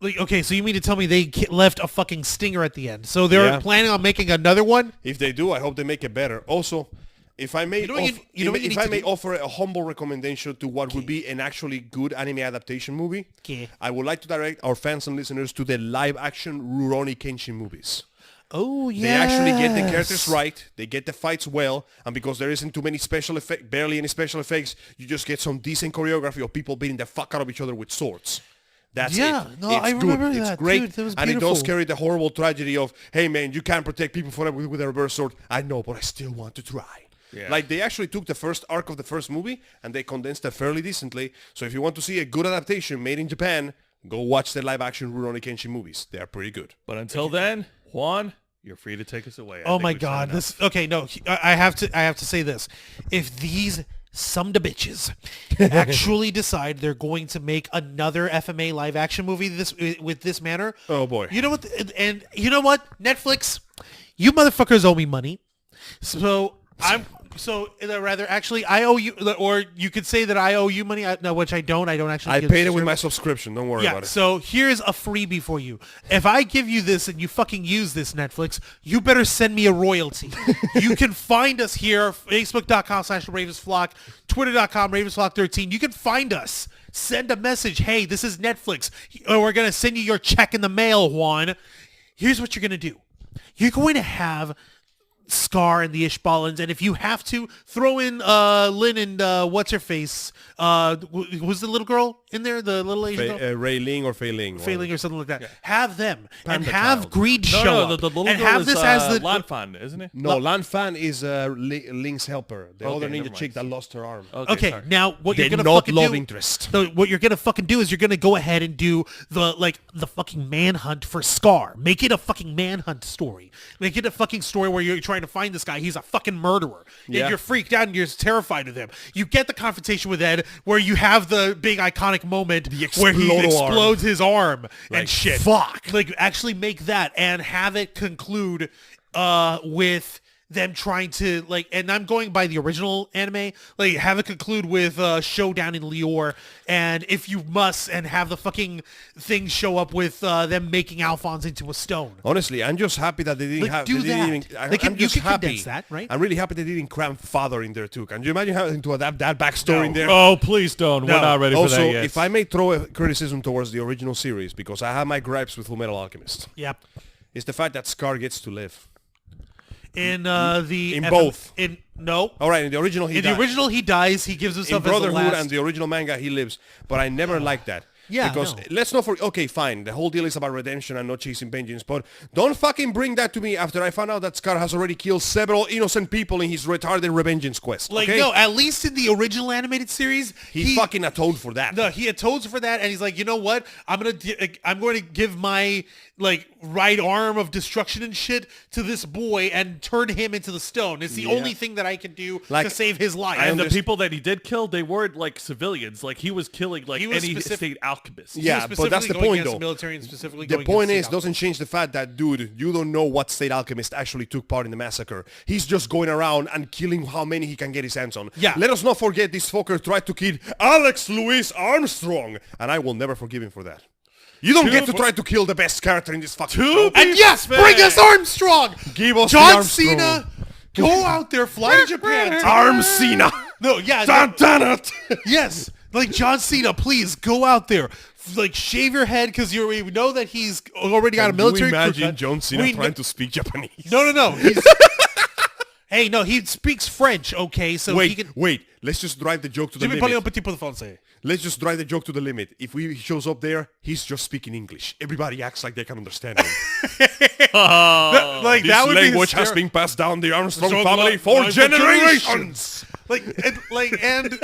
Like, okay, so you mean to tell me they left a fucking stinger at the end? So they're Yeah. planning on making another one? If they do, I hope they make it better. Also, if I may, You know what you need if I to may do? offer a humble recommendation to what would be an actually good anime adaptation movie, Okay. I would like to direct our fans and listeners to the live-action Rurouni Kenshin movies. Oh, yeah. They actually get the characters right. They get the fights well. And because there isn't too many special effects, barely any special effects, you just get some decent choreography of people beating the fuck out of each other with swords. That's Yeah, it. no, It's I good. remember It's that, great. dude. That was and it does beautiful. carry the horrible tragedy of, hey man, you can't protect people forever with a reverse sword. I know, but I still want to try. Yeah. Like they actually took the first arc of the first movie and they condensed it fairly decently. So if you want to see a good adaptation made in Japan, go watch the live-action Rurouni Kenshin movies. They are pretty good. But until then, Juan, you're free to take us away. I Oh think my we've God! said This okay? No, I have to say this. If these some bitches actually decide they're going to make another FMA live action movie with this manner, Oh boy. you know what? And you know what? Netflix, you motherfuckers owe me money. So rather, actually, I owe you, or you could say that I owe you money. No, which I don't. I don't actually. I get paid it with service. my subscription. Don't worry Yeah, about it. so here's a freebie for you. If I give you this and you fucking use this, Netflix, you better send me a royalty. You can find us here, facebook.com/ravensflock, twitter.com/ravensflock13. You can find us. Send a message. Hey, this is Netflix. We're going to send you your check in the mail, Juan. Here's what you're going to do. You're going to have Scar and the Ishbalans, and if you have to, throw in Lynn and what's her face? Was the little girl in there? The little Asian girl? Ray Ling or Fei Ling. Failing or something like that. Have them and Panda have Child. Greed No, show no, up the little and girl have is this as the Lan Fan, isn't it? No, Lan Fan is Ling's helper. The Okay, other never ninja mind. chick that lost her arm. Okay, sorry. now what They're you're gonna not fucking love do? interest. So what you're gonna fucking do is you're gonna go ahead and do the fucking manhunt for Scar. Make it a fucking manhunt story. Make it a fucking story where you're trying to find this guy. He's a fucking murderer. Yeah. And you're freaked out and you're terrified of him. You get the confrontation with Ed where you have the big iconic moment where he explodo arm. explodes his arm Like, and shit. fuck. Like actually make that and have it conclude with them trying to and I'm going by the original anime, have it conclude with showdown in Lior, and if you must, and have the fucking thing show up with them making Alphonse into a stone. Honestly, I'm just happy that they didn't have. do they didn't that. Even, They can- I'm you just can happy. condense that, right? I'm really happy they didn't cram father in there too. Can you imagine having to adapt that backstory in there? Oh, please don't. No. We're not ready Also, for that yet. if I may throw a criticism towards the original series, because I have my gripes with Fullmetal Alchemist, Yep. is the fact that Scar gets to live. In the In both. No. All right, in the original he In dies. the original, he dies. He gives In himself as the Brotherhood last. and the original manga, he lives. But I never liked that. Yeah, Because no. let's not forget, okay, fine, the whole deal is about redemption and not chasing vengeance, but don't fucking bring that to me after I found out that Scar has already killed several innocent people in his retarded revengeance quest, okay? No, at least in the original animated series, he fucking atoned for that. No, he atones for that, and he's like, you know what? I'm going to give my right arm of destruction and shit to this boy and turn him into the stone. It's the only thing that I can do Like, to save his life. and the understand- people that he did kill, they weren't civilians. He was killing He was any specific- state alchemist. Yeah, He was but that's the specifically going point, against though. the military and specifically The going point against is, doesn't change the fact that, dude, you don't know what state alchemist actually took part in the massacre. He's just going around and killing how many he can get his hands on. Yeah. Let us not forget this fucker tried to kill Alex Louis Armstrong, and I will never forgive him for that. You don't get to try to kill the best character in this fucking show. And yes, bring us Armstrong! Give us the John Armstrong. Cena, go out there, fly to Japan. Arm Cena. No, yeah. God damn it. Yes, John Cena, please go out there. Shave your head because we know that he's already got a military Can you imagine crew. John Cena We trying kn- to speak Japanese? No. He's hey, no, he speaks French, okay? So he can... Wait. Let's just drive the joke to the Tu me parles un limit. petit peu de français. Let's just drive the joke to the limit. If he shows up there, he's just speaking English. Everybody acts like they can understand him. This This language has been passed down the Armstrong family for generations. And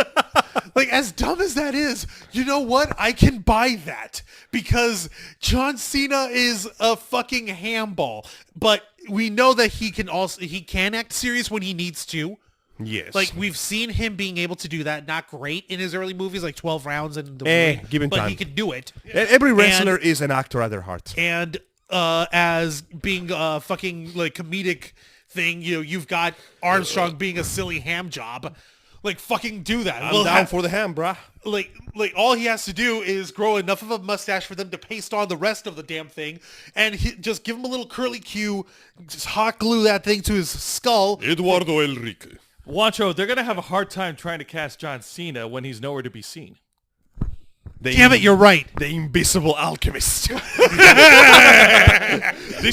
as dumb as that is, you know what? I can buy that because John Cena is a fucking handball. But we know that he can act serious when he needs to. Yes. Like, we've seen him being able to do that. Not great in his early movies, like 12 rounds and the give him but time. he could do it. Every wrestler is an actor at their heart. And as being a fucking like comedic thing, you've got Armstrong being a silly ham job. Like, fucking do that. I'm down for the ham, brah. Like all he has to do is grow enough of a mustache for them to paste on the rest of the damn thing, and just give him a little curly Q, just hot glue that thing to his skull. Eduardo Enrique. Wancho, they're going to have a hard time trying to cast John Cena when he's nowhere to be seen. Damn it, you're right. The invisible alchemist. This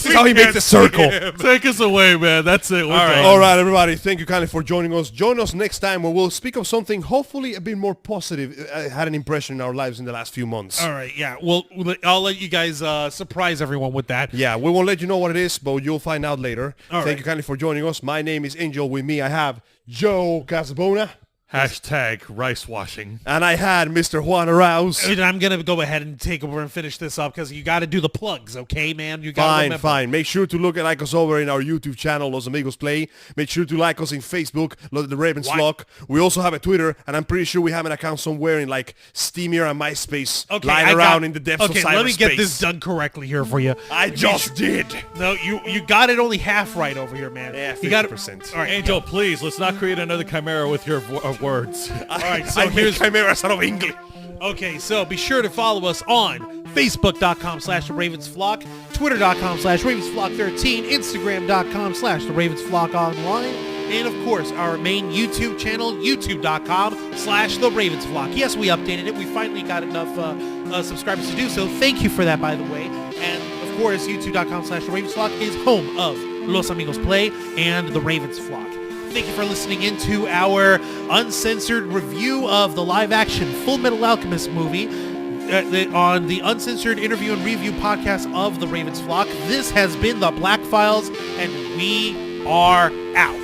is how he makes a circle. Take us away, man. That's it. All right, everybody. Thank you kindly for joining us. Join us next time where we'll speak of something hopefully a bit more positive. Had an impression in our lives in the last few months. All right, yeah. Well, I'll let you guys surprise everyone with that. Yeah, we won't let you know what it is, but you'll find out later. Thank right. you kindly for joining us. My name is Angel. With me, I have Joe Casabona. Hashtag rice washing. And I had Mr. Juan Arauz. And I'm going to go ahead and take over and finish this up because you got to do the plugs, okay, man? You got to remember. Fine. Make sure to look at like us over in our YouTube channel, Los Amigos Play. Make sure to like us in Facebook, The Ravens Flock. We also have a Twitter, and I'm pretty sure we have an account somewhere in like Steamier and MySpace, lying around in the depths of cyberspace. Okay, let me get this done correctly here for you. I just did. No, you got it only half right over here, man. Yeah, 50%. You got it. All right, Angel, please, let's not create another chimera with your words. All right, so I here's chimeras out of English. Okay, so be sure to follow us on Facebook.com/TheRavensFlock, Twitter.com/RavensFlock13, Instagram.com/TheRavensFlockOnline, and of course our main YouTube channel, YouTube.com/TheRavensFlock. Yes, we updated it. We finally got enough subscribers to do so. Thank you for that, by the way. And of course, YouTube.com/TheRavensFlock is home of Los Amigos Play and The Ravens Flock. Thank you for listening into our uncensored review of the live-action Fullmetal Alchemist movie on the uncensored interview and review podcast of The Ravens Flock. This has been The Black Files, and we are out.